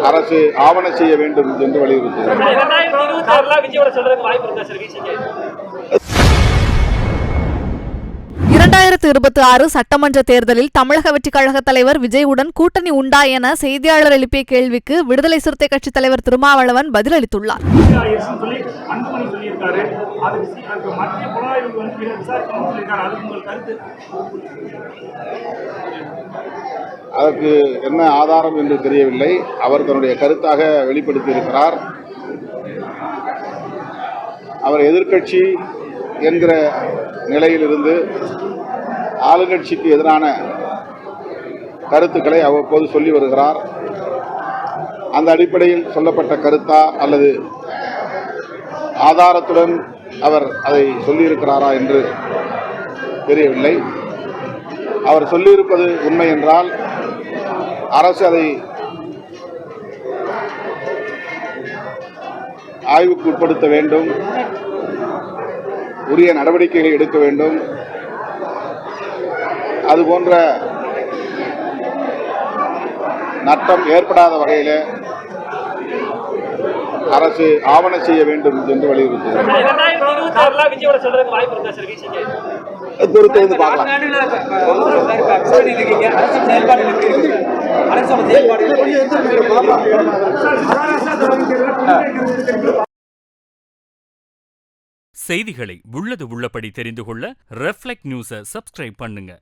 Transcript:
அரசு ஆவண செய்ய வேண்டும் என்று வலியுறுத்துகிறோம். 2026 சட்டமன்ற தேர்தலில் தமிழக வெற்றிக் கழக தலைவர் விஜயுடன் கூட்டணி உண்டா என செய்தியாளர் எழுப்பிய கேள்விக்கு விடுதலை சிறுத்தை கட்சித் தலைவர் திருமாவளவன் பதிலளித்துள்ளார். அதற்கு என்ன ஆதாரம் என்று தெரியவில்லை. அவர் தன்னுடைய கருத்தாக வெளிப்படுத்தியிருக்கிறார். அவர் எதிர்க்கட்சி என்கிற நிலையிலிருந்து ஆளுங்கட்சிக்கு எதிரான கருத்துக்களை அவ்வப்போது சொல்லி வருகிறார். அந்த அடிப்படையில் சொல்லப்பட்ட கருத்தா அல்லது ஆதாரத்துடன் அவர் அதை சொல்லியிருக்கிறாரா என்று தெரியவில்லை. அவர் சொல்லியிருப்பது உண்மை என்றால் அரசு அதை ஆய்வுக்கு உட்படுத்த வேண்டும், உரிய நடவடிக்கைகளை எடுக்க வேண்டும். அதுபோன்ற நட்டம் ஏற்படாத வகையில் அரசு ஆவண செய்ய வேண்டும் என்று வலியுறுத்துகிறோம். பொறுத்திருந்து பார்க்கலாம். செய்திகளை உள்ளது உள்ளபடி தெரிந்து கொள்ள ரெஃப்ளெக்ட் நியூஸை சப்ஸ்கிரைப் பண்ணுங்க.